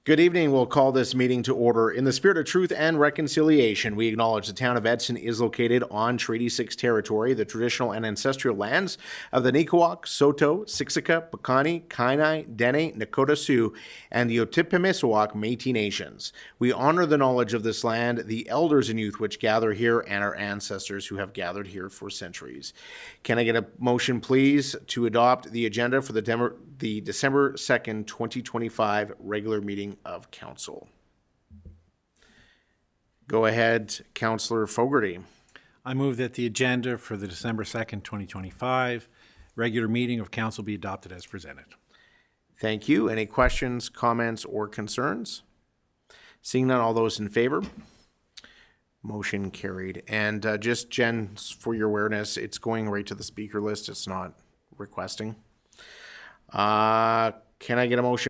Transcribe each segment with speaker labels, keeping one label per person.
Speaker 1: Good evening. We'll call this meeting to order. In the spirit of truth and reconciliation, we acknowledge the town of Edson is located on Treaty 6 territory, the traditional and ancestral lands of the Niqua, Saulteaux, Siksika, Piikani, Kainai, Dene, Nakota Sioux, and the Otipemisiwak Métis Nations. We honor the knowledge of this land, the elders and youth which gather here, and our ancestors who have gathered here for centuries. Can I get a motion, please, to adopt the agenda for the December 2nd, 2025 regular meeting of council? Go ahead, Councillor Fogarty.
Speaker 2: I move that the agenda for the December 2nd, 2025 regular meeting of council be adopted as presented.
Speaker 1: Thank you. Any questions, comments, or concerns? Seeing none, all those in favor? Motion carried. And just, Jen, for your awareness, it's going right to the speaker list. It's not requesting. Can I get a motion?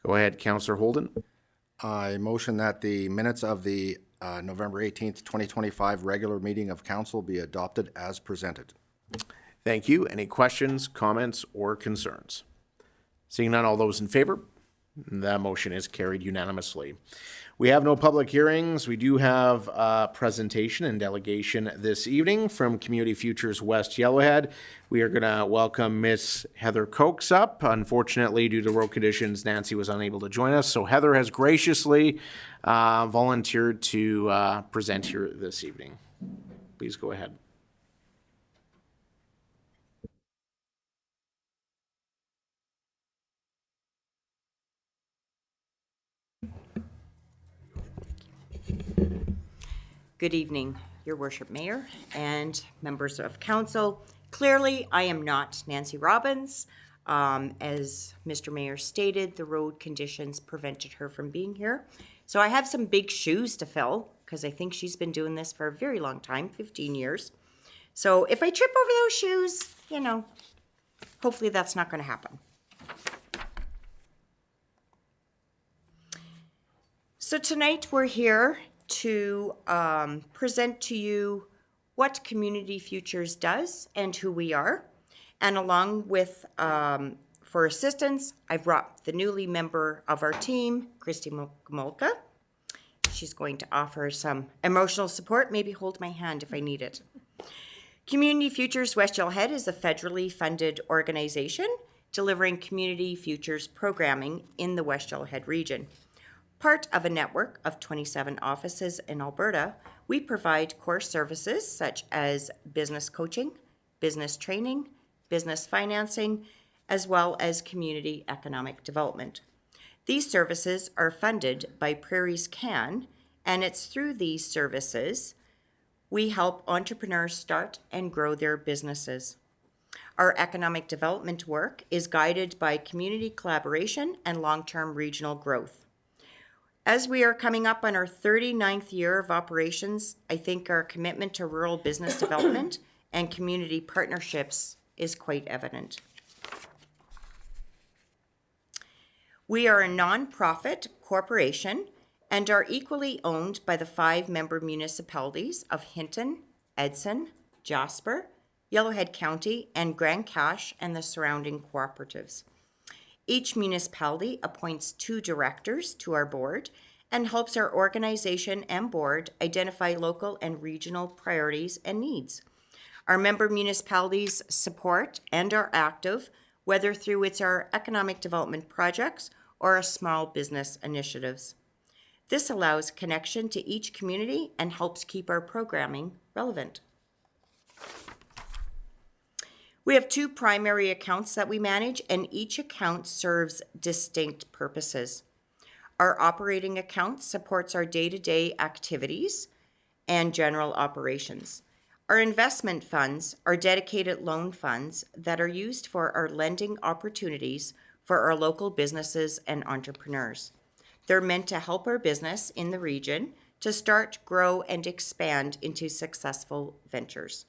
Speaker 1: Go ahead, Councillor Holden.
Speaker 3: I motion that the minutes of the November 18th, 2025 regular meeting of council be adopted as presented.
Speaker 1: Thank you. Any questions, comments, or concerns? Seeing none, all those in favor? That motion is carried unanimously. We have no public hearings. We do have a presentation and delegation this evening from Community Futures West Yellowhead. We are going to welcome Miss Heather Cokes up. Unfortunately, due to road conditions, Nancy was unable to join us. So Heather has graciously volunteered to present here this evening. Please go ahead.
Speaker 4: Good evening, Your Worship Mayor and members of council. Clearly, I am not Nancy Robbins. As Mr. Mayor stated, the road conditions prevented her from being here. So I have some big shoes to fill because I think she's been doing this for a very long time, 15 years. So if I trip over those shoes, you know, hopefully that's not going to happen. So tonight we're here to present to you what Community Futures does and who we are. And along with, for assistance, I've brought the newly member of our team, Christy Gomulka. She's going to offer some emotional support, maybe hold my hand if I need it. Community Futures West Yellowhead is a federally funded organization delivering Community Futures programming in the West Yellowhead region. Part of a network of 27 offices in Alberta, we provide core services such as business coaching, business training, business financing, as well as community economic development. These services are funded by Prairies Can, and it's through these services we help entrepreneurs start and grow their businesses. Our economic development work is guided by community collaboration and long-term regional growth. As we are coming up on our 39th year of operations, I think our commitment to rural business development and community partnerships is quite evident. We are a nonprofit corporation and are equally owned by the 5 member municipalities of Hinton, Edson, Jasper, Yellowhead County, and Grande Cache and the surrounding cooperatives. Each municipality appoints 2 directors to our board and helps our organization and board identify local and regional priorities and needs. Our member municipalities support and are active, whether through our economic development projects or our small business initiatives. This allows connection to each community and helps keep our programming relevant. We have 2 primary accounts that we manage, and each account serves distinct purposes. Our operating account supports our day-to-day activities and general operations. Our investment funds are dedicated loan funds that are used for our lending opportunities for our local businesses and entrepreneurs. They're meant to help our business in the region to start, grow, and expand into successful ventures.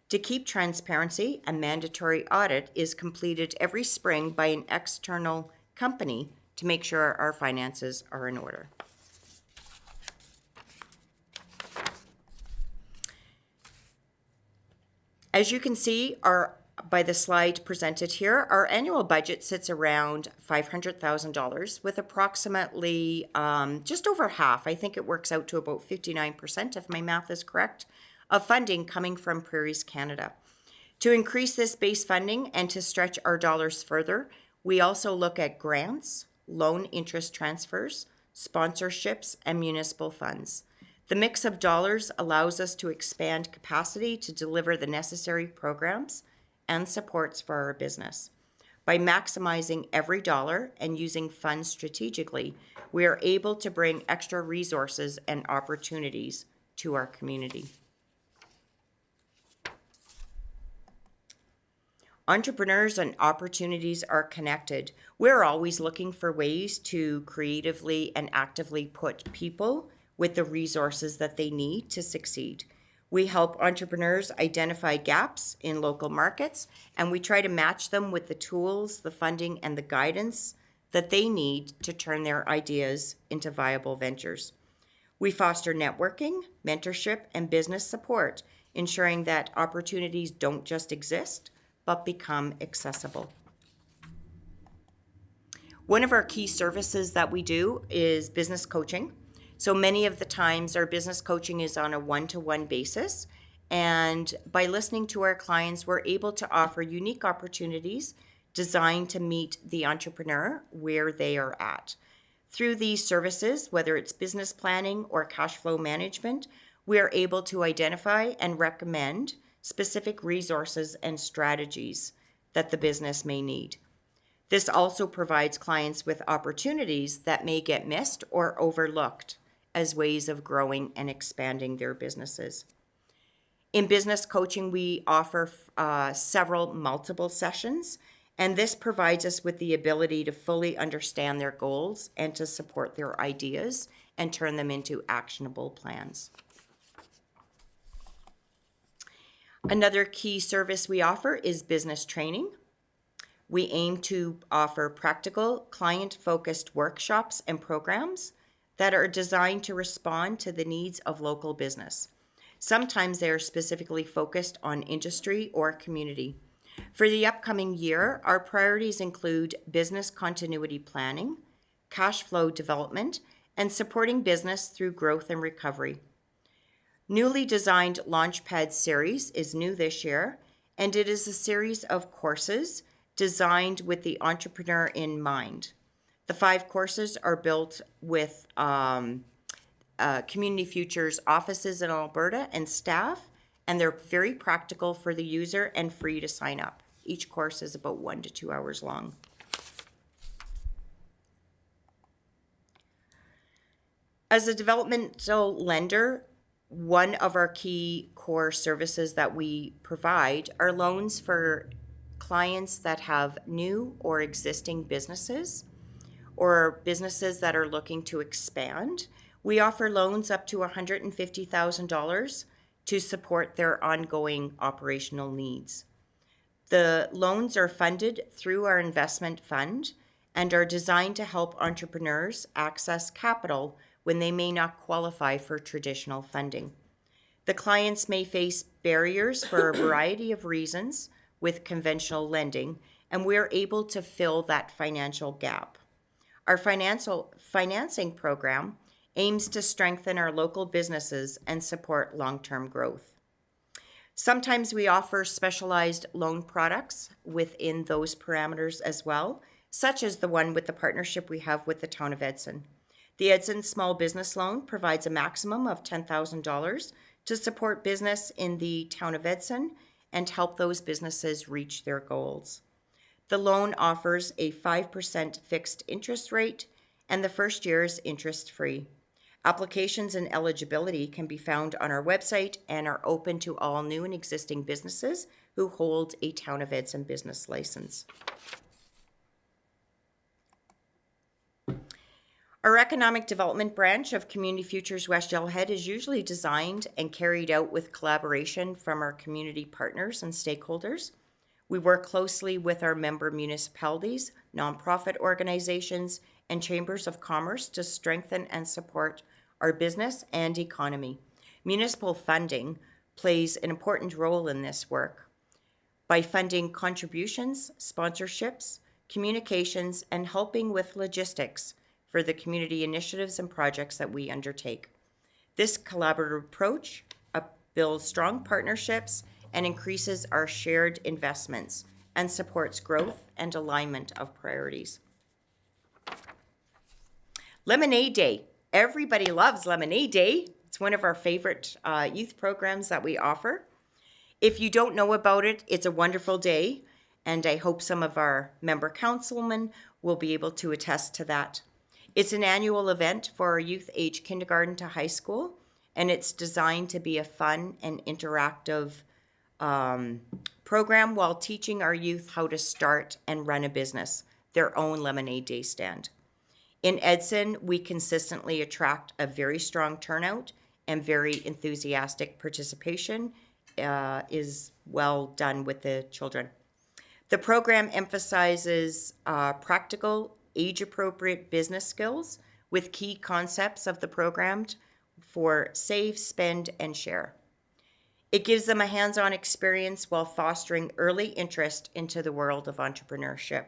Speaker 4: To keep transparency, a mandatory audit is completed every spring by an external company to make sure our finances are in order. As you can see, by the slide presented here, our annual budget sits around $500,000 with approximately just over half, I think it works out to about 59% if my math is correct, of funding coming from Prairies Canada. To increase this base funding and to stretch our dollars further, we also look at grants, loan interest transfers, sponsorships, and municipal funds. The mix of dollars allows us to expand capacity to deliver the necessary programs and supports for our business. By maximizing every dollar and using funds strategically, we are able to bring extra resources and opportunities to our community. Entrepreneurs and opportunities are connected. We're always looking for ways to creatively and actively put people with the resources that they need to succeed. We help entrepreneurs identify gaps in local markets, and we try to match them with the tools, the funding, and the guidance that they need to turn their ideas into viable ventures. We foster networking, mentorship, and business support, ensuring that opportunities don't just exist, but become accessible. One of our key services that we do is business coaching. So many of the times our business coaching is on a one-to-one basis. And by listening to our clients, we're able to offer unique opportunities designed to meet the entrepreneur where they are at. Through these services, whether it's business planning or cash flow management, we are able to identify and recommend specific resources and strategies that the business may need. This also provides clients with opportunities that may get missed or overlooked as ways of growing and expanding their businesses. In business coaching, we offer several multiple sessions, and this provides us with the ability to fully understand their goals and to support their ideas and turn them into actionable plans. Another key service we offer is business training. We aim to offer practical, client-focused workshops and programs that are designed to respond to the needs of local business. Sometimes they are specifically focused on industry or community. For the upcoming year, our priorities include business continuity planning, cash flow development, and supporting business through growth and recovery. Newly designed Launchpad series is new this year, and it is a series of courses designed with the entrepreneur in mind. The 5 courses are built with Community Futures offices in Alberta and staff, and they're very practical for the user and free to sign up. Each course is about 1 to 2 hours long. As a developmental lender, one of our key core services that we provide are loans for clients that have new or existing businesses or businesses that are looking to expand. We offer loans up to $150,000 to support their ongoing operational needs. The loans are funded through our investment fund and are designed to help entrepreneurs access capital when they may not qualify for traditional funding. The clients may face barriers for a variety of reasons with conventional lending, and we're able to fill that financial gap. Our financing program aims to strengthen our local businesses and support long-term growth. Sometimes we offer specialized loan products within those parameters as well, such as the one with the partnership we have with the Town of Edson. The Edson Small Business Loan provides a maximum of $10,000 to support business in the Town of Edson and help those businesses reach their goals. The loan offers a 5% fixed interest rate, and the first year is interest-free. Applications and eligibility can be found on our website and are open to all new and existing businesses who hold a Town of Edson business license. Our economic development branch of Community Futures West Yellowhead is usually designed and carried out with collaboration from our community partners and stakeholders. We work closely with our member municipalities, nonprofit organizations, and chambers of commerce to strengthen and support our business and economy. Municipal funding plays an important role in this work, by funding contributions, sponsorships, communications, and helping with logistics for the community initiatives and projects that we undertake. This collaborative approach builds strong partnerships and increases our shared investments and supports growth and alignment of priorities. Lemonade Day. Everybody loves Lemonade Day. It's one of our favorite youth programs that we offer. If you don't know about it, it's a wonderful day, and I hope some of our member councilmen will be able to attest to that. It's an annual event for our youth age kindergarten to high school, and it's designed to be a fun and interactive program while teaching our youth how to start and run a business, their own Lemonade Day stand. In Edson, we consistently attract a very strong turnout and very enthusiastic participation is well done with the children. The program emphasizes practical, age-appropriate business skills with key concepts of the program for save, spend, and share. It gives them a hands-on experience while fostering early interest into the world of entrepreneurship.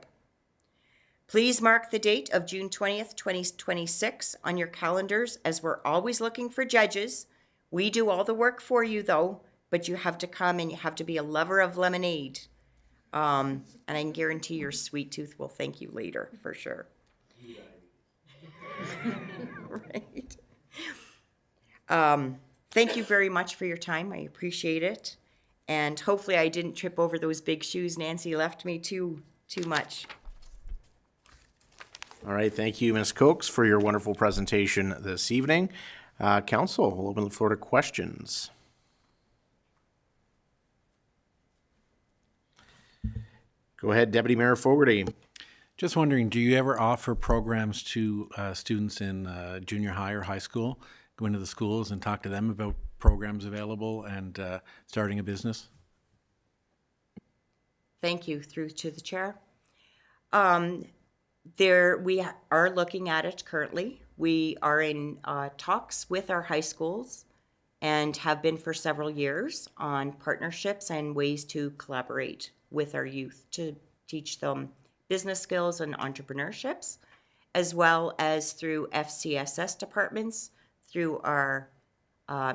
Speaker 4: Please mark the date of June 20th, 2026 on your calendars, as we're always looking for judges. We do all the work for you, though, but you have to come and you have to be a lover of lemonade. And I can guarantee your sweet tooth will thank you later, for sure. Right. Thank you very much for your time. I appreciate it. And hopefully I didn't trip over those big shoes Nancy left me too much.
Speaker 1: All right, thank you, Ms. Cokes, for your wonderful presentation this evening. Council, we'll open the floor to questions. Go ahead, Deputy Mayor Fogarty.
Speaker 2: Just wondering, do you ever offer programs to students in junior high or high school? Go into the schools and talk to them about programs available and starting a business?
Speaker 4: Thank you. Through to the chair. We are looking at it currently. We are in talks with our high schools and have been for several years on partnerships and ways to collaborate with our youth to teach them business skills and entrepreneurships, as well as through FCSS departments, through our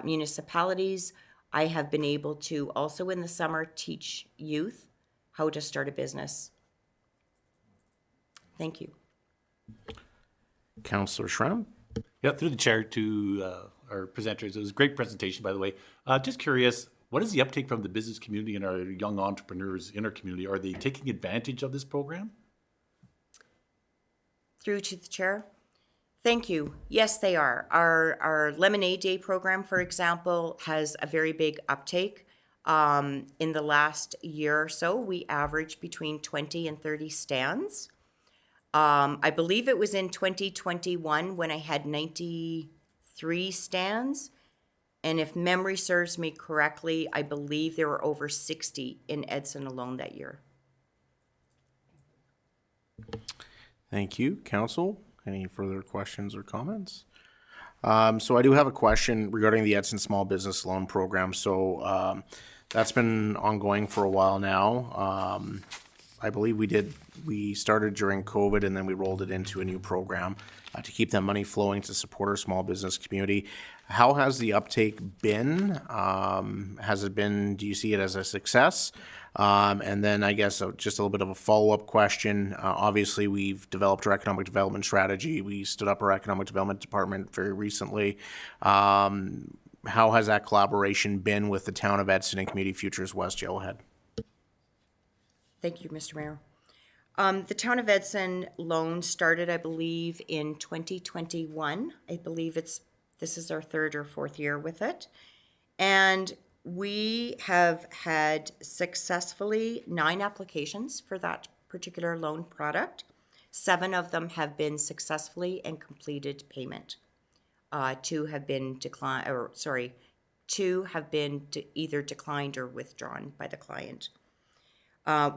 Speaker 4: municipalities. I have been able to also in the summer teach youth how to start a business. Thank you.
Speaker 1: Councillor Schramm.
Speaker 5: Yeah, through the chair to our presenters. It was a great presentation, by the way. Just curious, what is the uptake from the business community and our young entrepreneurs in our community? Are they taking advantage of this program?
Speaker 4: Through to the chair. Thank you. Yes, they are. Our Lemonade Day program, for example, has a very big uptake. In the last year or so, we averaged between 20 and 30 stands. I believe it was in 2021 when I had 93 stands. And if memory serves me correctly, I believe there were over 60 in Edson alone that year.
Speaker 1: Thank you, Council. Any further questions or comments? So I do have a question regarding the Edson Small Business Loan Program. So that's been ongoing for a while now. I believe we started during COVID and then we rolled it into a new program to keep that money flowing to support our small business community. How has the uptake been? Has it been, do you see it as a success? And then I guess just a little bit of a follow-up question. Obviously, we've developed our economic development strategy. We stood up our economic development department very recently. How has that collaboration been with the town of Edson and Community Futures West Yellowhead?
Speaker 4: Thank you, Mr. Mayor. The Town of Edson loan started, I believe, in 2021. I believe this is our third or fourth year with it. And we have had successfully 9 applications for that particular loan product. 7 of them have been successfully and completed payment. 2 have been either declined or withdrawn by the client.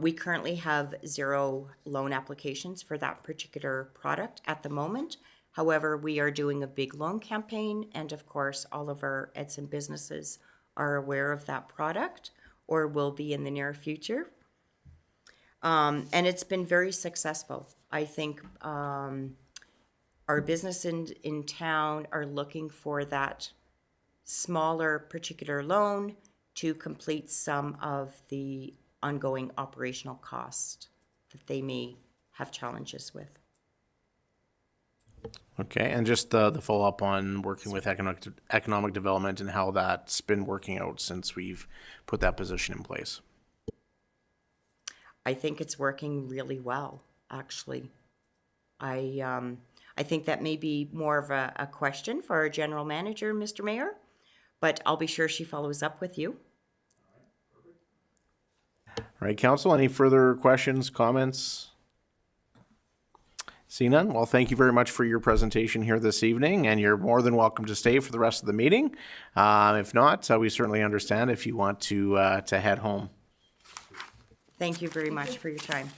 Speaker 4: We currently have 0 loan applications for that particular product at the moment. However, we are doing a big loan campaign, and of course, all of our Edson businesses are aware of that product or will be in the near future. And it's been very successful. I think our business in town are looking for that smaller particular loan to complete some of the ongoing operational costs that they may have challenges with.
Speaker 1: Okay, and just the follow-up on working with economic development and how that's been working out since we've put that position in place.
Speaker 4: I think it's working really well, actually. I think that may be more of a question for our general manager, Mr. Mayor, but I'll be sure she follows up with you.
Speaker 1: All right, council, any further questions, comments? See none? Well, thank you very much for your presentation here this evening, and you're more than welcome to stay for the rest of the meeting. If not, we certainly understand if you want to head home.
Speaker 4: Thank you very much for your time.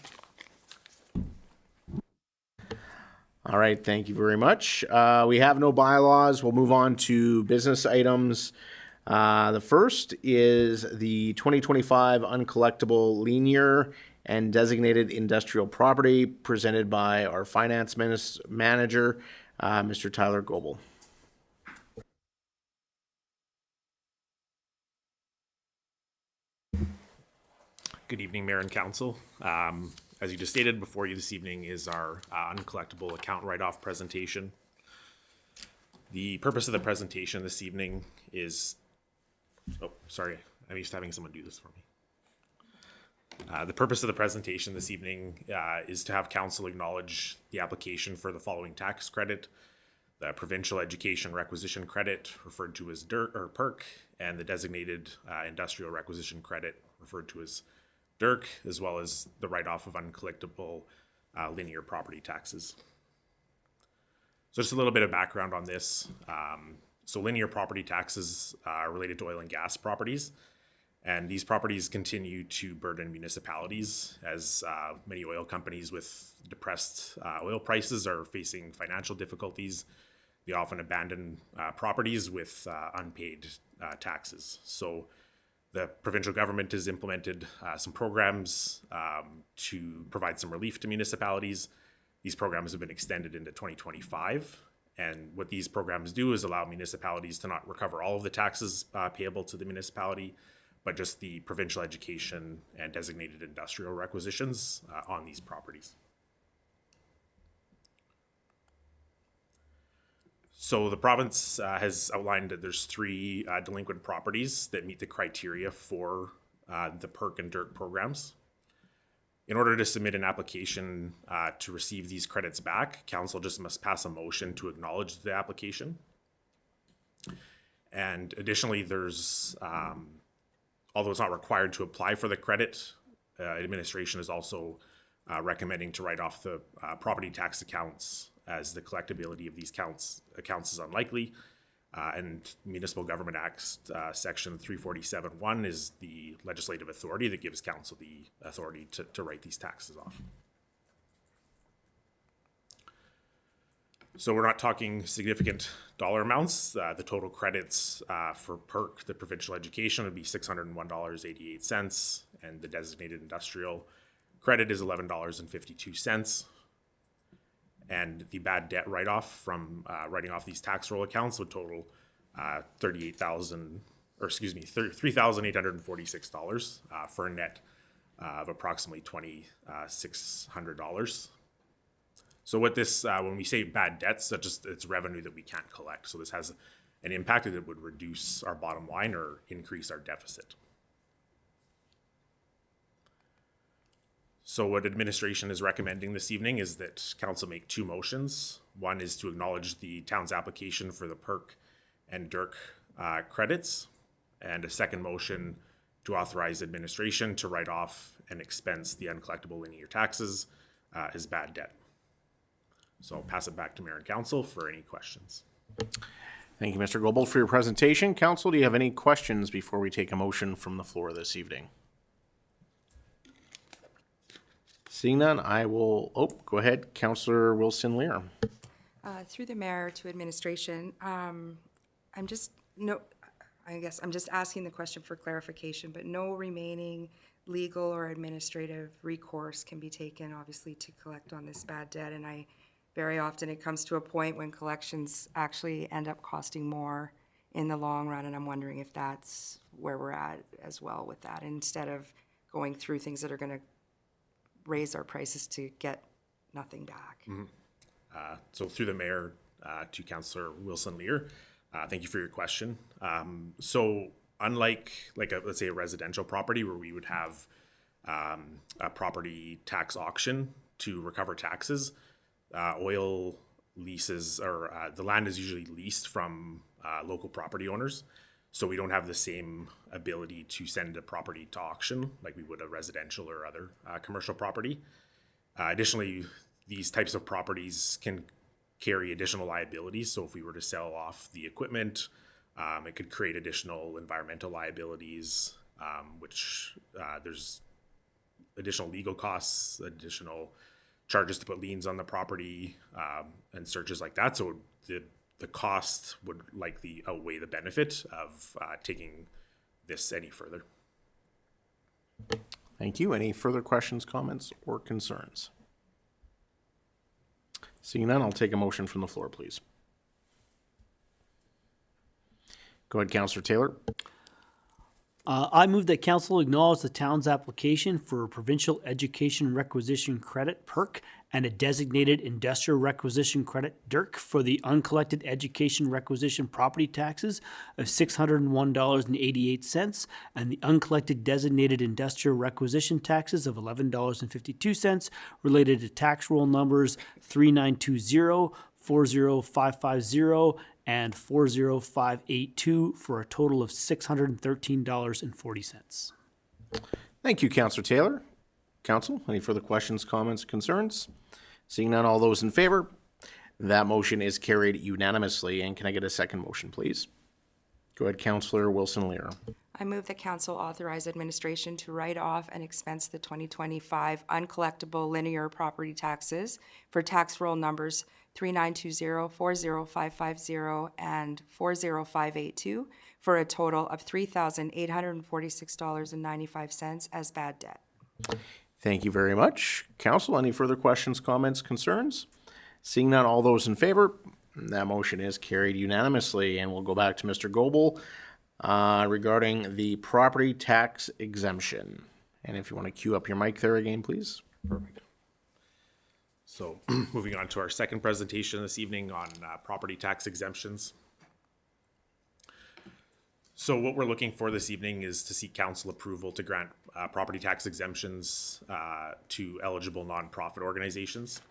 Speaker 1: All right, thank you very much. We have no bylaws. We'll move on to business items. The first is the 2025 uncollectible linear and designated industrial property presented by our finance manager, Mr. Tyler Goebel.
Speaker 6: Good evening, Mayor and Council. As you just stated, before you this evening is our uncollectible account write-off presentation. The purpose of the presentation this evening is, oh, sorry, I'm used to having someone do this for me. The purpose of the presentation this evening is to have Council acknowledge the application for the following tax credit: the Provincial Education Requisition Credit, referred to as DIRC or PERC, and the Designated Industrial Requisition Credit, referred to as DIRC, as well as the write-off of uncollectible linear property taxes. So just a little bit of background on this. So linear property taxes are related to oil and gas properties, and these properties continue to burden municipalities as many oil companies with depressed oil prices are facing financial difficulties. They often abandon properties with unpaid taxes. So the provincial government has implemented some programs to provide some relief to municipalities. These programs have been extended into 2025. And what these programs do is allow municipalities to not recover all of the taxes payable to the municipality, but just the provincial education and designated industrial requisitions on these properties. So the province has outlined that there's three delinquent properties that meet the criteria for the PERC and DIRC programs. In order to submit an application to receive these credits back, council just must pass a motion to acknowledge the application. And additionally, there's, although it's not required to apply for the credit, administration is also recommending to write off the property tax accounts, as the collectability of these accounts is unlikely. And Municipal Government Act Section 347(1) is the legislative authority that gives council the authority to write these taxes off. So we're not talking significant dollar amounts. The total credits for PERC, the provincial education, would be $601.88, and the designated industrial credit is $11.52. And the bad debt write-off from writing off these tax roll accounts would total $3,846 for a net of approximately $2,600. So what this, when we say bad debts, it's revenue that we can't collect. So this has an impact that would reduce our bottom line or increase our deficit. So what administration is recommending this evening is that council make two motions. One is to acknowledge the town's application for the PERC and DIRC credits, and a second motion to authorize administration to write off and expense the uncollectible linear taxes as bad debt. So I'll pass it back to Mayor and Council for any questions.
Speaker 1: Thank you, Mr. Goebel, for your presentation. Council, do you have any questions before we take a motion from the floor this evening? Seeing none, I will, go ahead, Councillor Wilson-Lear.
Speaker 7: Through the mayor to administration, I guess I'm just asking the question for clarification, but no remaining legal or administrative recourse can be taken, obviously, to collect on this bad debt. And very often it comes to a point when collections actually end up costing more in the long run, and I'm wondering if that's where we're at as well with that, instead of going through things that are gonna raise our prices to get nothing back.
Speaker 6: So through the mayor, to Councillor Wilson Lear, thank you for your question. So unlike let's say a residential property where we would have a property tax auction to recover taxes, oil leases or the land is usually leased from local property owners. So we don't have the same ability to send a property to auction like we would a residential or other commercial property. Additionally, these types of properties can carry additional liabilities. So if we were to sell off the equipment, it could create additional environmental liabilities, which there's additional legal costs, additional charges to put liens on the property, and searches like that. So the cost would likely outweigh the benefit of taking this any further.
Speaker 1: Thank you. Any further questions, comments, or concerns? Seeing none, I'll take a motion from the floor, please. Go ahead, Councillor Taylor.
Speaker 8: I move that council acknowledge the town's application for a provincial education requisition credit PERC and a designated industrial requisition credit DIRC for the uncollected education requisition property taxes of $601.88 and the uncollected designated industrial requisition taxes of $11.52 related to tax roll numbers 3920, 40550, and 40582 for a total of $613.40.
Speaker 1: Thank you, Councillor Taylor. Council, any further questions, comments, concerns? Seeing none, all those in favor? That motion is carried unanimously. And can I get a second motion, please? Go ahead, Councillor Wilson Lear.
Speaker 7: I move that council authorize administration to write off and expense the 2025 uncollectible linear property taxes for tax roll numbers 3920, 40550, and 40582 for a total of $3,846.95 as bad debt.
Speaker 1: Thank you very much. Council, any further questions, comments, concerns? Seeing none, all those in favor? That motion is carried unanimously. And we'll go back to Mr. Goebel regarding the property tax exemption. And if you want to queue up your mic there again, please.
Speaker 6: Perfect. So moving on to our second presentation this evening on property tax exemptions. So what we're looking for this evening is to seek council approval to grant property tax exemptions to eligible nonprofit organizations.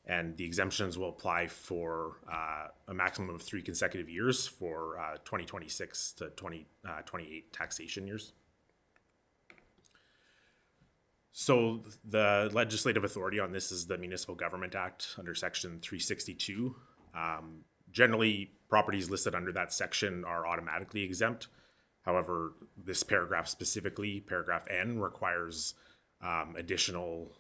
Speaker 6: And the exemptions will apply for a maximum of 3 consecutive years for 2026 to 2028 taxation years. So the legislative authority on this is the Municipal Government Act under Section 362. Generally, properties listed under that section are automatically exempt. However, this paragraph specifically, paragraph N, requires additional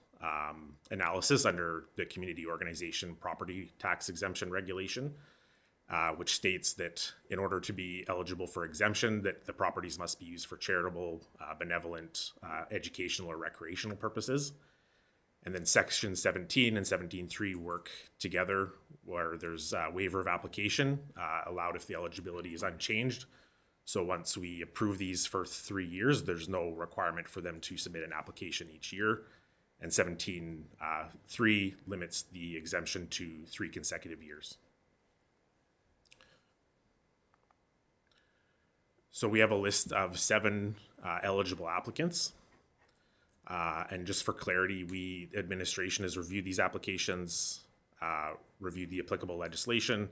Speaker 6: analysis under the Community Organization Property Tax Exemption Regulation, which states that in order to be eligible for exemption, that the properties must be used for charitable, benevolent, educational, or recreational purposes. And then Section 17 and 17.3 work together, where there's a waiver of application allowed if the eligibility is unchanged. So once we approve these for 3 years, there's no requirement for them to submit an application each year. And 17.3 limits the exemption to 3 consecutive years. So we have a list of 7 eligible applicants. And just for clarity, administration has reviewed these applications, reviewed the applicable legislation,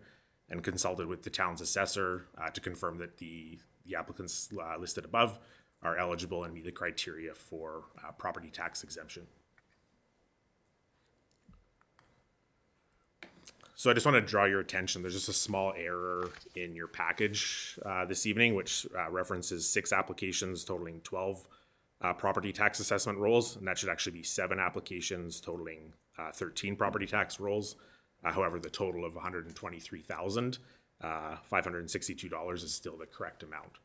Speaker 6: and consulted with the town's assessor to confirm that the applicants listed above are eligible and meet the criteria for property tax exemption. So I just want to draw your attention. There's just a small error in your package this evening, which references 6 applications totaling 12 property tax assessment rolls, and that should actually be 7 applications totaling 13 property tax rolls. However, the total of $123,562 is still the correct amount.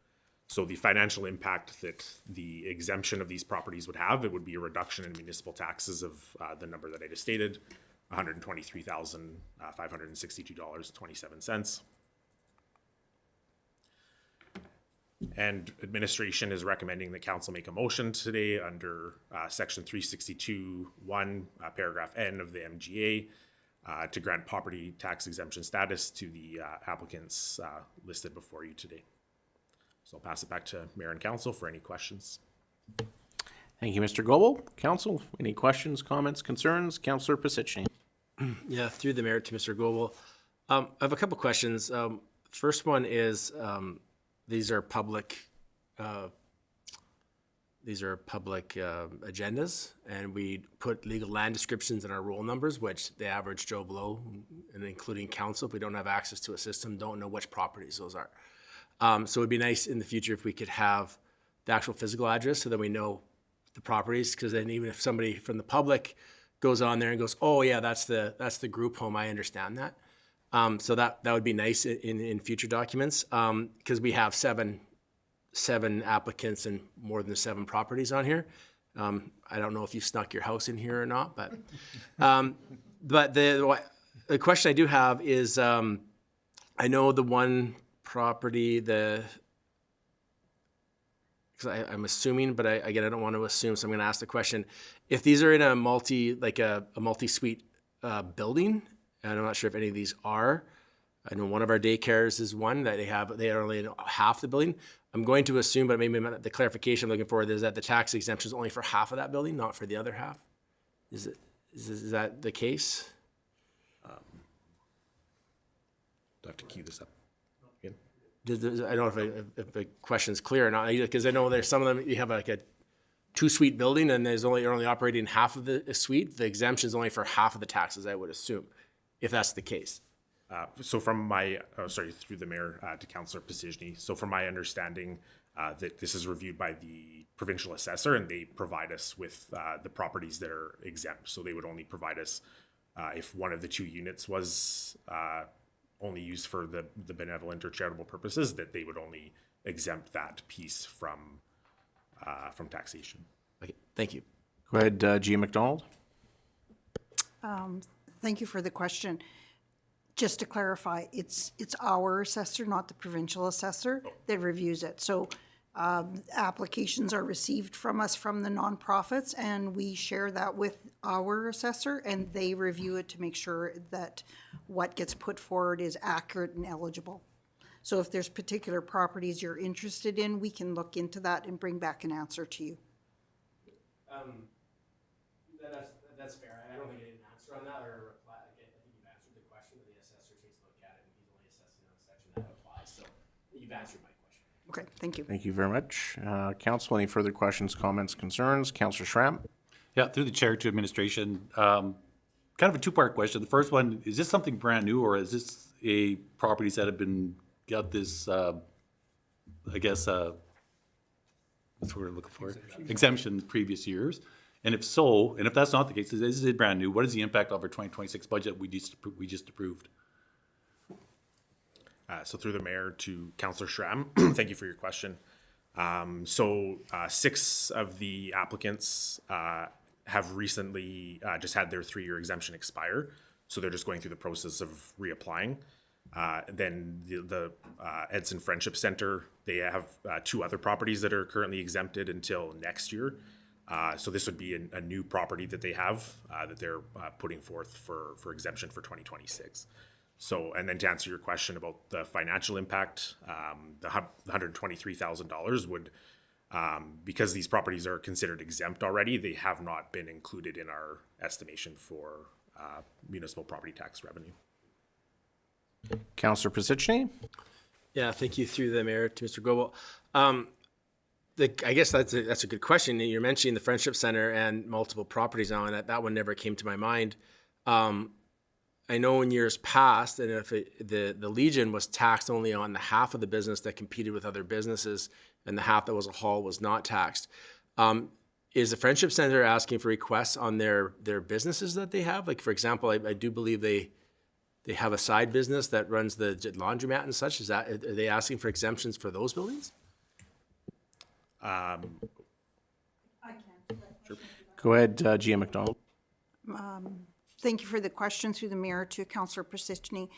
Speaker 6: So the financial impact that the exemption of these properties would have, it would be a reduction in municipal taxes of the number that I just stated, $123,562.27. And administration is recommending that council make a motion today under section 362(1), paragraph N of the MGA, to grant property tax exemption status to the applicants listed before you today. So I'll pass it back to Mayor and Council for any questions.
Speaker 1: Thank you, Mr. Goebel. Council, any questions, comments, concerns? Councillor Pisichny.
Speaker 9: Yeah, through the mayor to Mr. Goebel. I have a couple questions. First one is, these are public agendas, and we put legal land descriptions in our roll numbers, which the average Joe Blow, and including council, if we don't have access to a system, don't know which properties those are. So it'd be nice in the future if we could have the actual physical address so that we know the properties, because then even if somebody from the public goes on there and goes, oh yeah, that's the group home, I understand that. So that would be nice in future documents, because we have seven applicants and more than 7 properties on here. I don't know if you snuck your house in here or not, but the question I do have is, I know the one property, I'm assuming, but again, I don't want to assume, so I'm going to ask the question. If these are in a multi-suite building, and I'm not sure if any of these are, I know one of our daycares is one that they are only in half the building. I'm going to assume, but maybe the clarification I'm looking for is that the tax exemption is only for half of that building, not for the other half. Is that the case?
Speaker 6: Do I have to key this up again?
Speaker 9: I don't know if the question's clear or not, because I know there's some of them, you have like a 2-suite building and you're only operating half of the suite. The exemption is only for half of the taxes, I would assume, if that's the case.
Speaker 6: So from my, through the mayor to Councillor Pisichny. So from my understanding, that this is reviewed by the provincial assessor, and they provide us with the properties that are exempt. So they would only provide us if one of the 2 units was only used for the benevolent or charitable purposes, that they would only exempt that piece from taxation.
Speaker 9: Okay, thank you.
Speaker 1: Go ahead, Gia McDonald.
Speaker 10: Thank you for the question. Just to clarify, it's our assessor, not the provincial assessor, that reviews it. So applications are received from us from the nonprofits, and we share that with our assessor, and they review it to make sure that what gets put forward is accurate and eligible. So if there's particular properties you're interested in, we can look into that and bring back an answer to you.
Speaker 9: That's fair. I don't think I did an answer on that or a reply. I think you've answered the question, but the assessor takes a look at it and he's only assessing on a section that applies. So you've answered my question.
Speaker 10: Okay, thank you.
Speaker 1: Thank you very much. Council, any further questions, comments, concerns? Councillor Schramm.
Speaker 5: Yeah, through the chair to administration, kind of a 2-part question. The first one, is this something brand new, or is this a properties that have got this, I guess, what's the word I'm looking for? Exemption previous years? And if so, and if that's not the case, is it brand new? What is the impact of our 2026 budget we just approved?
Speaker 6: So through the mayor to Councillor Schramm, thank you for your question. 6 of the applicants have recently just had their 3-year exemption expire. So they're just going through the process of reapplying. Then the Edson Friendship Center, they have 2 other properties that are currently exempted until next year. So this would be a new property that they have that they're putting forth for exemption for 2026. So, and then to answer your question about the financial impact, the $123,000 would, because these properties are considered exempt already, they have not been included in our estimation for municipal property tax revenue.
Speaker 1: Councillor Pisichny.
Speaker 9: Yeah, thank you through the mayor to Mr. Goebel. I guess that's a good question. You're mentioning the Friendship Center and multiple properties now, and that one never came to my mind. I know in years past, and if the Legion was taxed only on the half of the business that competed with other businesses, and the half that was a hall was not taxed. Is the Friendship Center asking for requests on their businesses that they have? Like, for example, I do believe they have a side business that runs the laundromat and such. Are they asking for exemptions for those buildings?
Speaker 1: Go ahead, GM McDonald.
Speaker 10: Thank you for the question through the mayor to Councillor Persistny.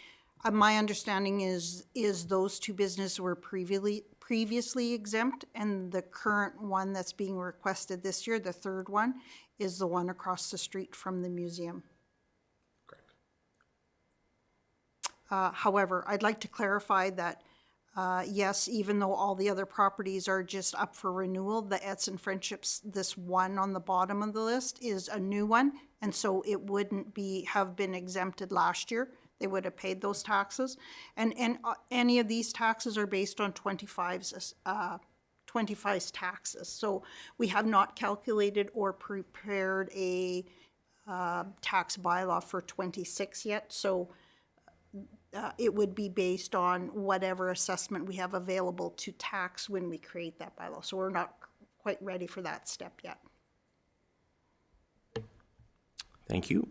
Speaker 10: My understanding is those two businesses were previously exempt, and the current one that's being requested this year, the third one, is the one across the street from the museum.
Speaker 6: Correct.
Speaker 10: However, I'd like to clarify that, yes, even though all the other properties are just up for renewal, the Edson Friendships, this one on the bottom of the list is a new one, and so it wouldn't have been exempted last year. They would have paid those taxes. And any of these taxes are based on 25's taxes. So we have not calculated or prepared a tax bylaw for 26 yet. So it would be based on whatever assessment we have available to tax when we create that bylaw. So we're not quite ready for that step yet.
Speaker 1: Thank you.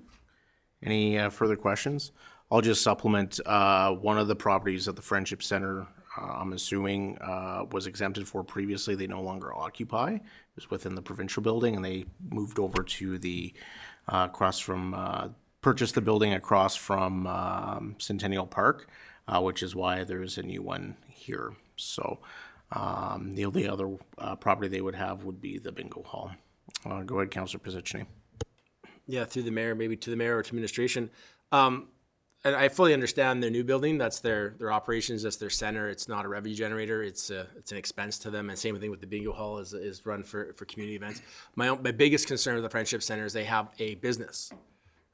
Speaker 1: Any further questions? I'll just supplement, one of the properties at the Friendship Center, I'm assuming, was exempted for previously. They no longer occupy. It was within the provincial building, and they moved over to the, across from, purchased the building across from Centennial Park, which is why there's a new one here. So the only other property they would have would be the bingo hall. Go ahead, Councillor Pizzicini.
Speaker 9: Yeah, through the mayor, maybe to the mayor or to administration. And I fully understand their new building. That's their operations. That's their center. It's not a revenue generator. It's an expense to them. And same thing with the bingo hall is run for community events. My biggest concern with the Friendship Center is they have a business.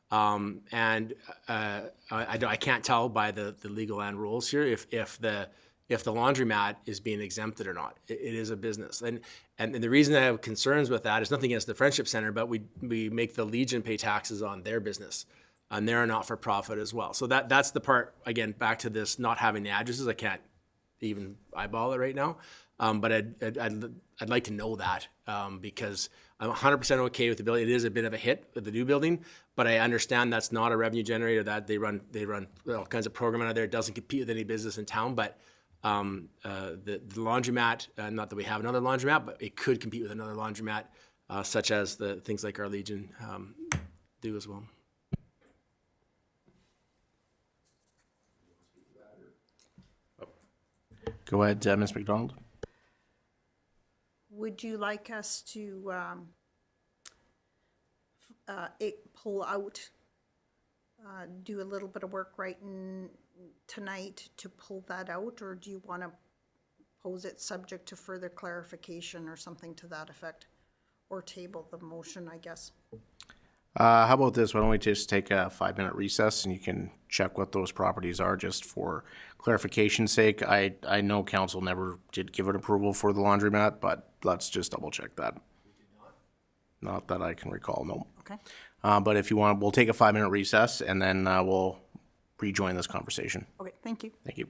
Speaker 9: And I can't tell by the legal land rules here if the laundromat is being exempted or not. It is a business. And the reason I have concerns with that is nothing against the Friendship Center, but we make the Legion pay taxes on their business. And they're a not-for-profit as well. So that's the part, again, back to this not having the addresses. I can't even eyeball it right now. But I'd like to know that because I'm 100% okay with the building. It is a bit of a hit with the new building, but I understand that's not a revenue generator. That they run all kinds of programming out there. It doesn't compete with any business in town. But the laundromat, not that we have another laundromat, but it could compete with another laundromat, such as the things like our Legion do as well.
Speaker 1: Go ahead, Ms. McDonald.
Speaker 10: Would you like us to pull out, do a little bit of work right tonight to pull that out, or do you want to pose it subject to further clarification or something to that effect? Or table the motion, I guess?
Speaker 1: How about this? Why don't we just take a 5-minute recess and you can check what those properties are just for clarification's sake. I know council never did give an approval for the laundromat, but let's just double check that. Not that I can recall, no.
Speaker 10: Okay.
Speaker 1: But if you want, we'll take a 5-minute recess and then we'll rejoin this conversation.
Speaker 10: Okay, thank you.
Speaker 1: Thank you.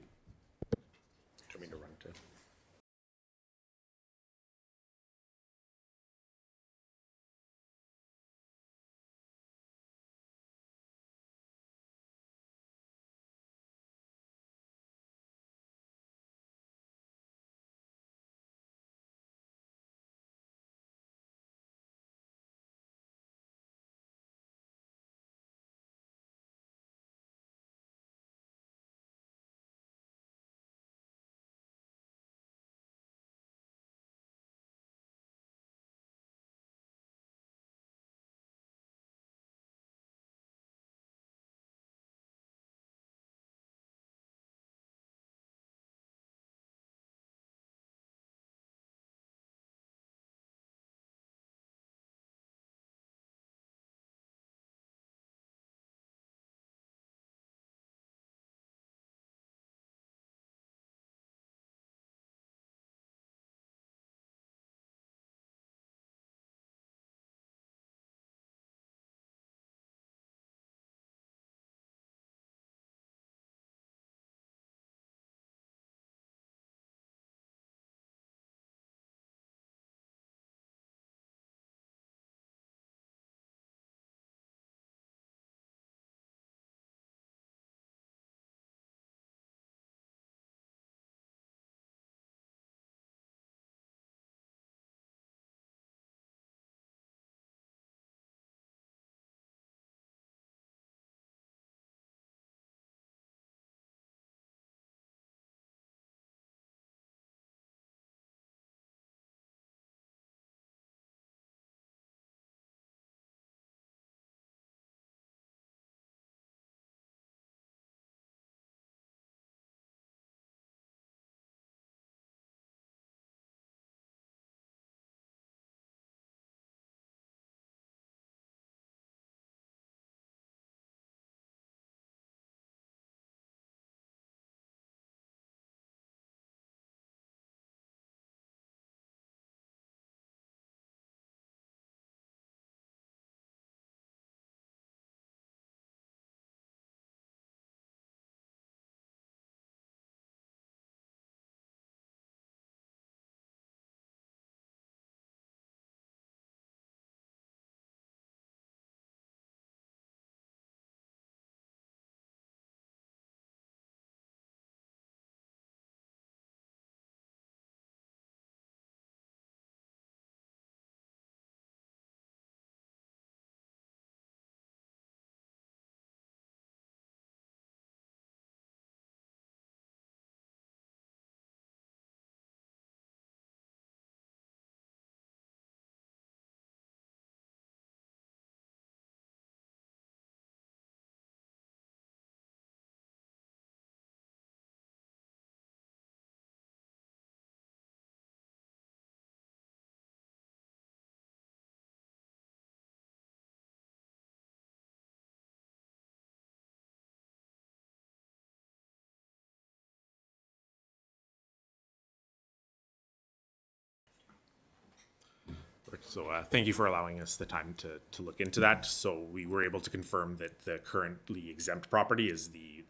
Speaker 6: So thank you for allowing us the time to look into that. So we were able to confirm that the currently exempt property is the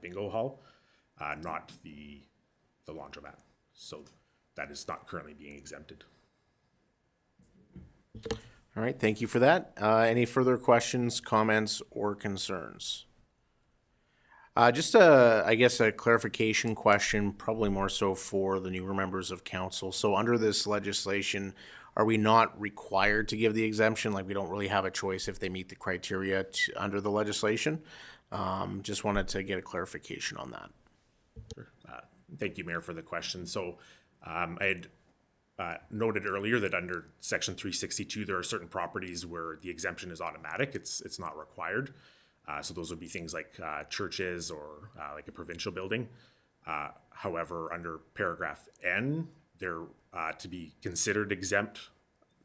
Speaker 6: bingo hall, not the laundromat. So that is not currently being exempted.
Speaker 1: All right, thank you for that. Any further questions, comments, or concerns? Just I guess a clarification question, probably more so for the newer members of council. So under this legislation, are we not required to give the exemption? Like we don't really have a choice if they meet the criteria under the legislation? Just wanted to get a clarification on that.
Speaker 6: Thank you, Mayor, for the question. So I had noted earlier that under Section 362, there are certain properties where the exemption is automatic. It's not required. So those would be things like churches or like a provincial building. However, under paragraph N, they're to be considered exempt,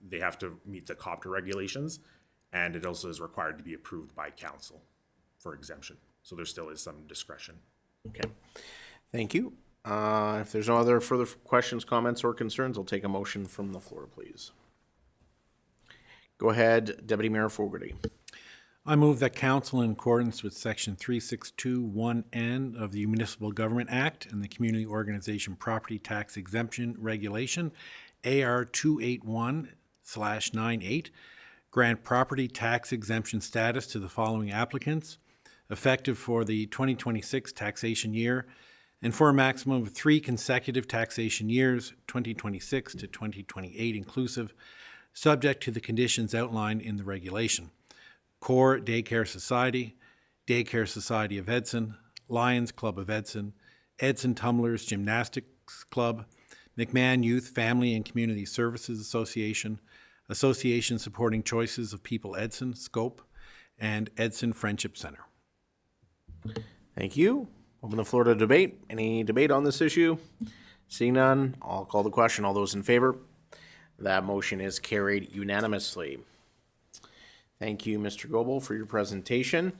Speaker 6: they have to meet the COPTA regulations, and it also is required to be approved by council for exemption. So there still is some discretion.
Speaker 1: Okay, thank you. If there's no other further questions, comments, or concerns, I'll take a motion from the floor, please. Go ahead, Deputy Mayor Fogarty.
Speaker 2: I move that council, in accordance with Section 362(1)(n) of the Municipal Government Act and the Community Organization Property Tax Exemption Regulation, AR 281/98, grant property tax exemption status to the following applicants, effective for the 2026 taxation year, and for a maximum of 3 consecutive taxation years, 2026 to 2028 inclusive, subject to the conditions outlined in the regulation. Core Daycare Society, Daycare Society of Edson, Lions Club of Edson, Edson Tumblers Gymnastics Club, McMahon Youth Family and Community Services Association, Association Supporting Choices of People Edson, SCOPE, and Edson Friendship Center.
Speaker 1: Thank you. Open the floor to debate. Any debate on this issue? Seeing none, I'll call the question. All those in favor? That motion is carried unanimously. Thank you, Mr. Goebel, for your presentation.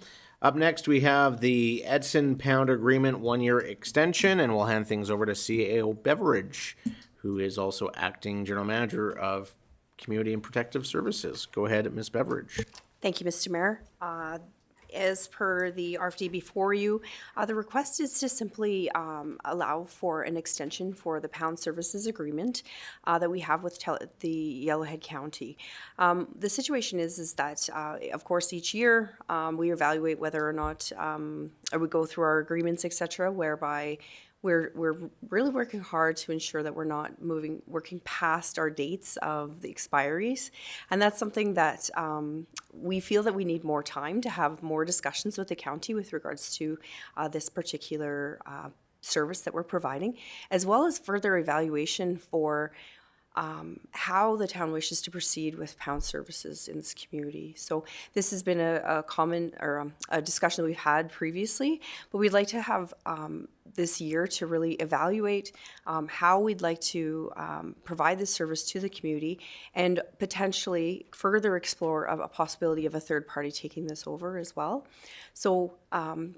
Speaker 1: Up next, we have the Edson Pound Agreement 1-year extension, and we'll hand things over to CAO Beveridge, who is also acting general manager of Community and Protective Services. Go ahead, Ms. Beveridge.
Speaker 11: Thank you, Mr. Mayor. As per the RFD before you, the request is to simply allow for an extension for the Pound Services Agreement that we have with the Yellowhead County. The situation is that, of course, each year we evaluate whether or not we go through our agreements, etc., whereby we're really working hard to ensure that we're not working past our dates of the expiries. And that's something that we feel that we need more time to have more discussions with the county with regards to this particular service that we're providing, as well as further evaluation for how the town wishes to proceed with Pound services in this community. So this has been a common or a discussion that we've had previously, but we'd like to have this year to really evaluate how we'd like to provide this service to the community and potentially further explore a possibility of a third party taking this over as well. So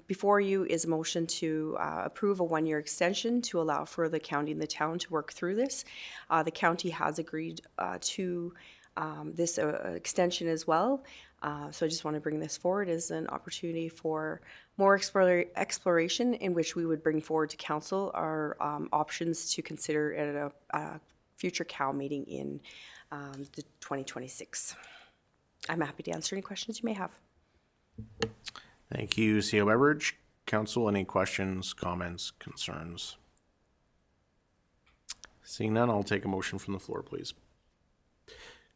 Speaker 11: before you is a motion to approve a 1-year extension to allow for the county and the town to work through this. The county has agreed to this extension as well. So I just want to bring this forward as an opportunity for more exploration in which we would bring forward to council our options to consider at a future COW meeting in the 2026. I'm happy to answer any questions you may have.
Speaker 1: Thank you, CEO Beveridge. Council, any questions, comments, concerns? Seeing none, I'll take a motion from the floor, please.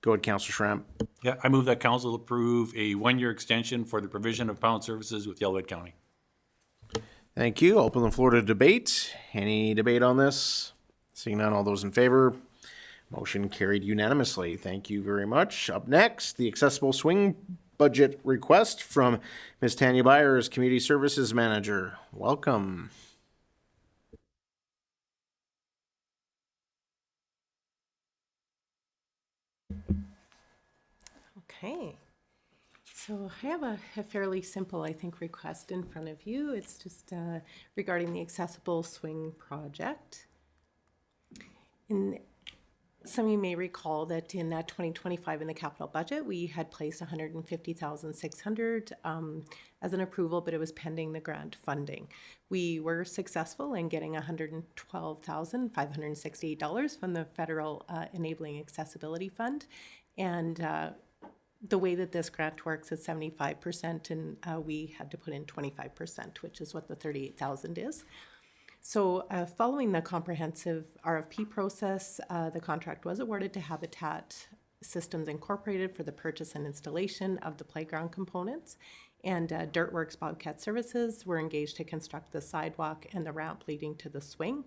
Speaker 1: Go ahead, Councillor Schramm.
Speaker 5: Yeah, I move that council approve a 1-year extension for the provision of Pound services with Yellowhead County.
Speaker 1: Thank you. Open the floor to debate. Any debate on this? Seeing none, all those in favor? Motion carried unanimously. Thank you very much. Up next, the accessible swing budget request from Ms. Tanya Byers, Community Services Manager. Welcome.
Speaker 12: Okay, so I have a fairly simple, I think, request in front of you. It's just regarding the accessible swing project. In Some of you may recall that in 2025 in the capital budget, we had placed 150,600 as an approval, but it was pending the grant funding. We were successful in getting $112,568 from the Federal Enabling Accessibility Fund. And the way that this grant works is 75%, and we had to put in 25%, which is what the 38,000 is. So following the comprehensive RFP process, the contract was awarded to Habitat Systems Incorporated for the purchase and installation of the playground components. And Dirtworks Bobcat Services were engaged to construct the sidewalk and the ramp leading to the swing.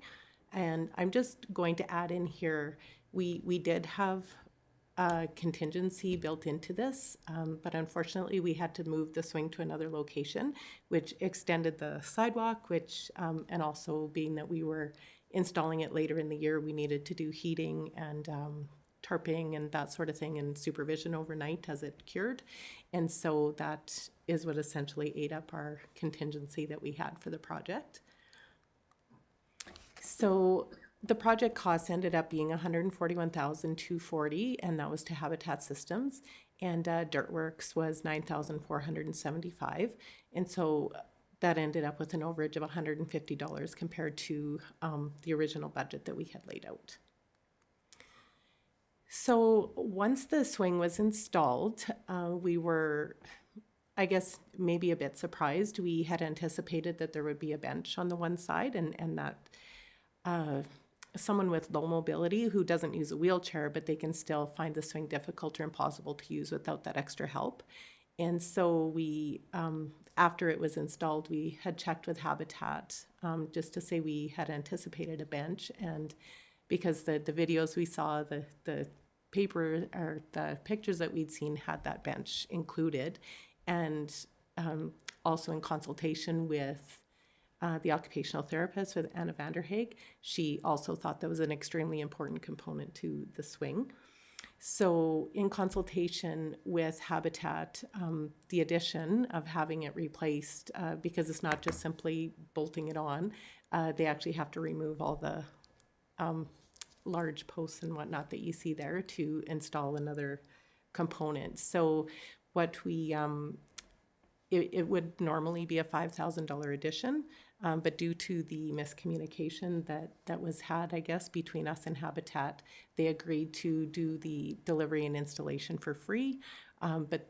Speaker 12: And I'm just going to add in here, we did have contingency built into this, but unfortunately we had to move the swing to another location, which extended the sidewalk, which and also being that we were installing it later in the year, we needed to do heating and tarping and that sort of thing and supervision overnight as it cured. And so that is what essentially ate up our contingency that we had for the project. So the project cost ended up being $141,240, and that was to Habitat Systems, and Dirtworks was $9,475, and so that ended up with an overage of $150 compared to the original budget that we had laid out. So once the swing was installed, we were, I guess, maybe a bit surprised. We had anticipated that there would be a bench on the one side, and that someone with low mobility who doesn't use a wheelchair, but they can still find the swing difficult or impossible to use without that extra help. And so we, after it was installed, we had checked with Habitat just to say we had anticipated a bench. And because the videos we saw, the paper or the pictures that we'd seen had that bench included. And also in consultation with the occupational therapist, with Anna Vanderhaeg, she also thought that was an extremely important component to the swing. So in consultation with Habitat, the addition of having it replaced, because it's not just simply bolting it on, they actually have to remove all the large posts and whatnot that you see there to install another component. So what we, it would normally be a $5,000 addition, but due to the miscommunication that was had, I guess, between us and Habitat, they agreed to do the delivery and installation for free, but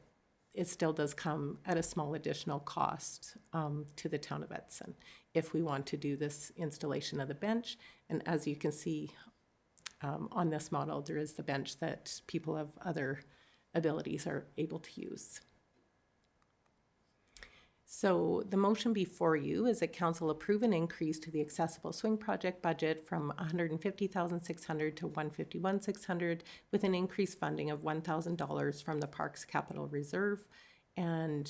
Speaker 12: it still does come at a small additional cost to the town of Edson if we want to do this installation of the bench. And as you can see on this model, there is the bench that people of other abilities are able to use. So the motion before you is that council approve an increase to the accessible swing project budget from $150,600 to $151,600 with an increased funding of $1,000 from the Parks Capital Reserve. And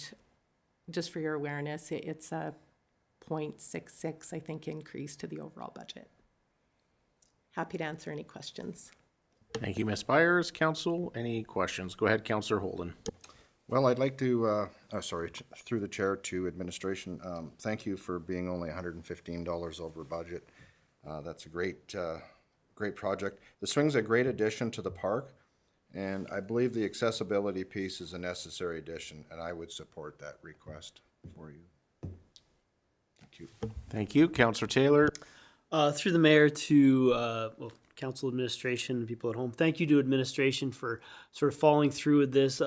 Speaker 12: just for your awareness, it's a 0.66, I think, increase to the overall budget. Happy to answer any questions.
Speaker 1: Thank you, Ms. Byers. Council, any questions? Go ahead, Councillor Holden.
Speaker 3: Well, I'd like to, through the chair to administration, thank you for being only $115 over budget. That's a great project. The swing's a great addition to the park, and I believe the accessibility piece is a necessary addition, and I would support that request for you. Thank you.
Speaker 1: Thank you. Councillor Taylor.
Speaker 8: Through the mayor to council administration and people at home, thank you to administration for sort of following through with this,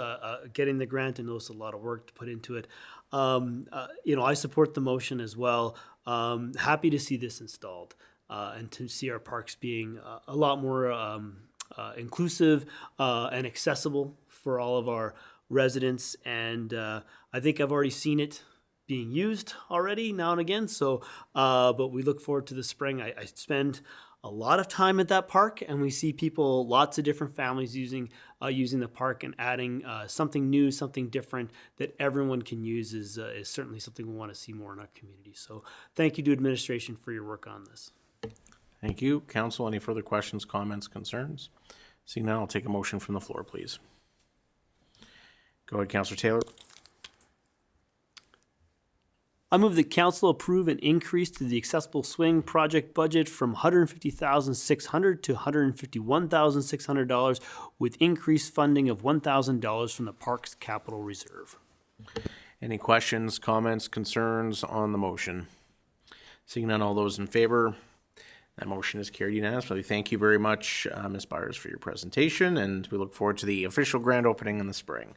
Speaker 8: getting the grant. I know it's a lot of work to put into it. I support the motion as well. Happy to see this installed and to see our parks being a lot more inclusive and accessible for all of our residents. And I think I've already seen it being used already now and again. So, but we look forward to the spring. I spend a lot of time at that park, and we see people, lots of different families using the park and adding something new, something different that everyone can use is certainly something we want to see more in our community. So thank you to administration for your work on this.
Speaker 1: Thank you. Council, any further questions, comments, concerns? Seeing none, I'll take a motion from the floor, please. Go ahead, Councillor Taylor.
Speaker 8: I move that council approve an increase to the accessible swing project budget from $150,600 to $151,600 with increased funding of $1,000 from the Parks Capital Reserve.
Speaker 1: Any questions, comments, concerns on the motion? Seeing none, all those in favor? That motion is carried unanimously. Thank you very much, Ms. Byers, for your presentation, and we look forward to the official grand opening in the spring.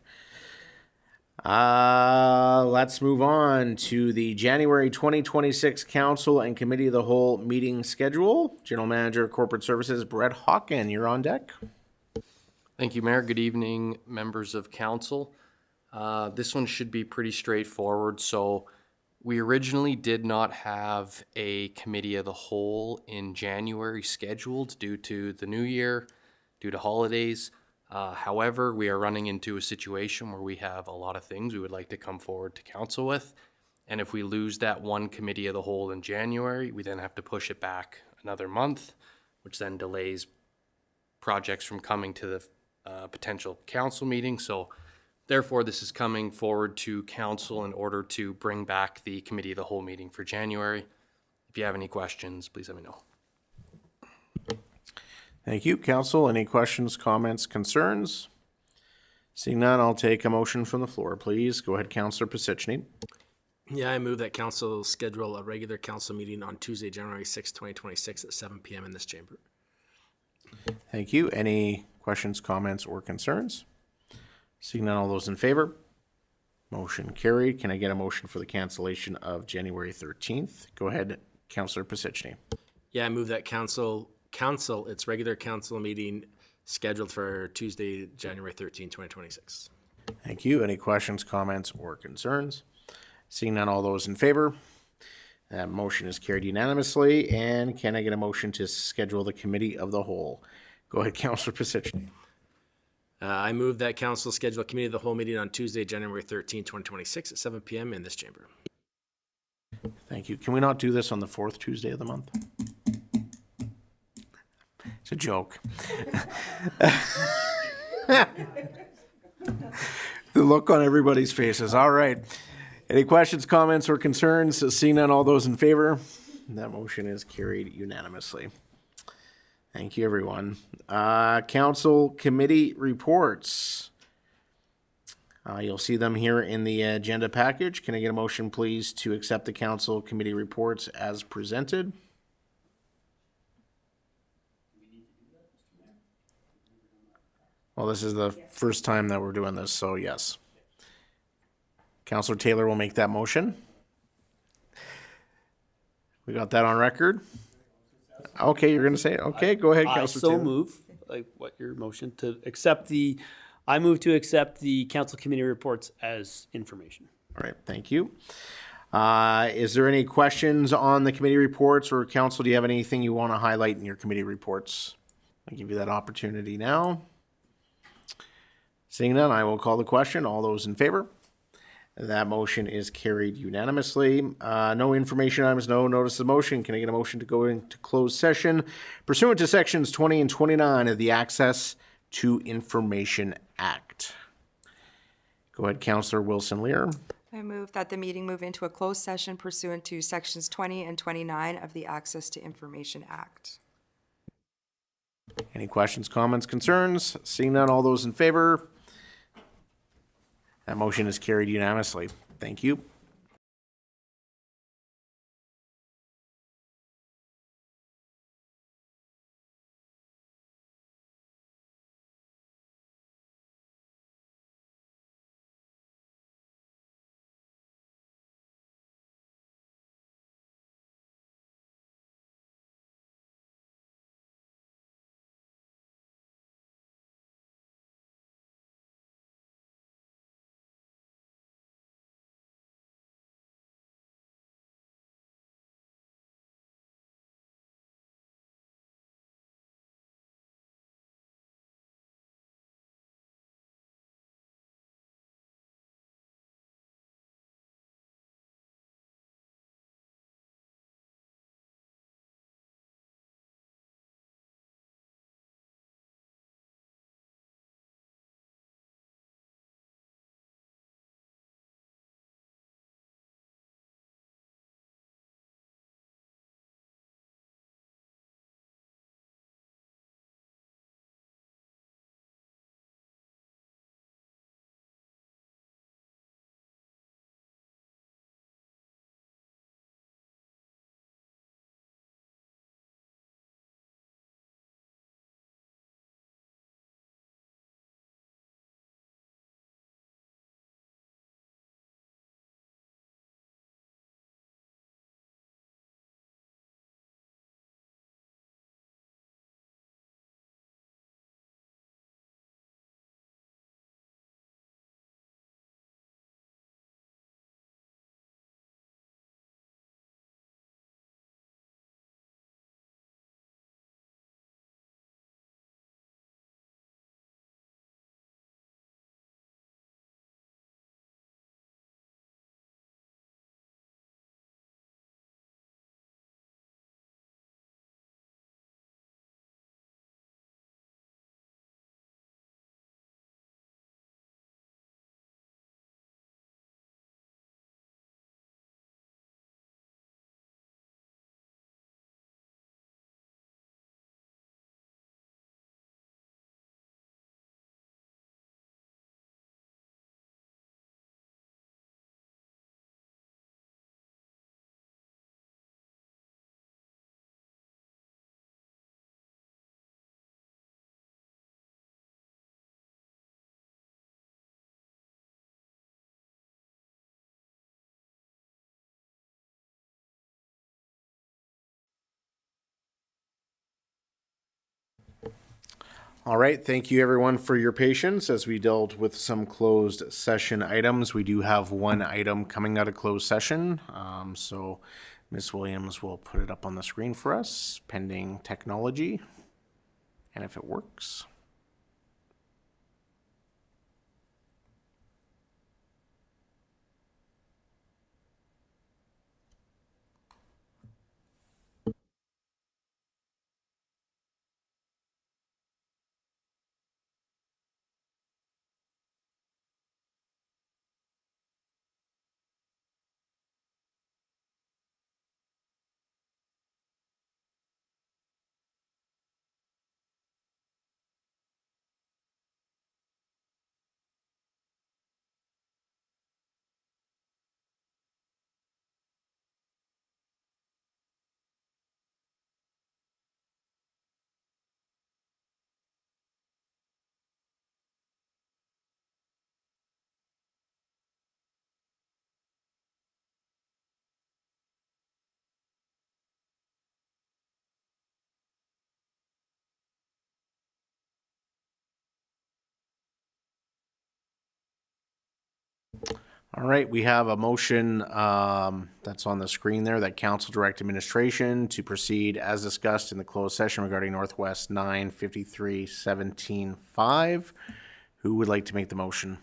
Speaker 1: Let's move on to the January 2026 Council and Committee of the Whole meeting schedule. General Manager, Corporate Services, Brett Hawken, you're on deck.
Speaker 13: Thank you, Mayor. Good evening, members of council. This one should be pretty straightforward. So we originally did not have a Committee of the Whole in January scheduled due to the new year, due to holidays. However, we are running into a situation where we have a lot of things we would like to come forward to council with. And if we lose that one Committee of the Whole in January, we then have to push it back another month, which then delays projects from coming to the potential council meeting. So therefore, this is coming forward to council in order to bring back the Committee of the Whole meeting for January. If you have any questions, please let me know.
Speaker 1: Thank you, Council. Any questions, comments, concerns? Seeing none, I'll take a motion from the floor, please. Go ahead, Councillor Pisichny.
Speaker 9: Yeah, I move that council schedule a regular council meeting on Tuesday, January 6, 2026 at 7 p.m. in this chamber.
Speaker 1: Thank you. Any questions, comments, or concerns? Seeing none, all those in favor? Motion carried. Can I get a motion for the cancellation of January 13th? Go ahead, Councillor Pisichny.
Speaker 9: Yeah, I move that council its regular council meeting scheduled for Tuesday, January 13, 2026.
Speaker 1: Thank you. Any questions, comments, or concerns? Seeing none, all those in favor? That motion is carried unanimously. And can I get a motion to schedule the Committee of the Whole? Go ahead, Councillor Pisichny.
Speaker 9: I move that council schedule a Committee of the Whole meeting on Tuesday, January 13, 2026 at 7 p.m. in this chamber.
Speaker 1: Thank you. Can we not do this on the fourth Tuesday of the month? It's a joke. The look on everybody's faces. All right. Any questions, comments, or concerns? Seeing none, all those in favor? That motion is carried unanimously. Thank you, everyone. Council committee reports. You'll see them here in the agenda package. Can I get a motion, please, to accept the council committee reports as presented? Well, this is the first time that we're doing this, so yes. Councillor Taylor will make that motion. We got that on record? Okay, you're going to say it? Okay, go ahead,
Speaker 8: I
Speaker 1: Councillor
Speaker 8: so
Speaker 1: Taylor.
Speaker 8: move, like what your motion to accept the, I move to accept the council committee reports as information.
Speaker 1: All right, thank you. Is there any questions on the committee reports, or council, do you have anything you want to highlight in your committee reports? I'll give you that opportunity now. Seeing none, I will call the question. All those in favor? That motion is carried unanimously. No information items, no notice of motion. Can I get a motion to go into closed session pursuant to sections 20 and 29 of the Access to Information Act? Go ahead, Councillor Wilson-Lear.
Speaker 7: I move that the meeting move into a closed session pursuant to sections 20 and 29 of the Access to Information Act.
Speaker 1: Any questions, comments, concerns? Seeing none, all those in favor? That motion is carried unanimously. Thank you. All right, thank you everyone for your patience as we dealt with some closed session items. We do have one item coming out of closed session. So Ms. Williams will put it up on the screen for us, pending technology, and if it works. All right, we have a motion that's on the screen there that council direct administration to proceed as discussed in the closed session regarding Northwest 953-17-5. Who would like to make the motion?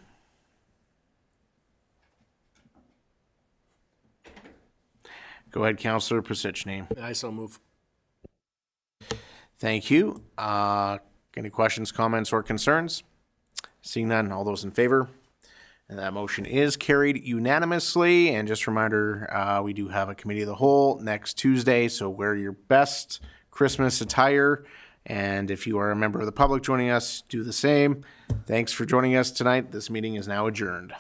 Speaker 1: Go ahead, Councillor Pasicny.
Speaker 9: I so move.
Speaker 1: Thank you. Any questions, comments, or concerns? Seeing none, all those in favor? And that motion is carried unanimously. And just a reminder, we do have a committee of the whole next Tuesday, so wear your best Christmas attire. And if you are a member of the public joining us, do the same. Thanks for joining us tonight. This meeting is now adjourned.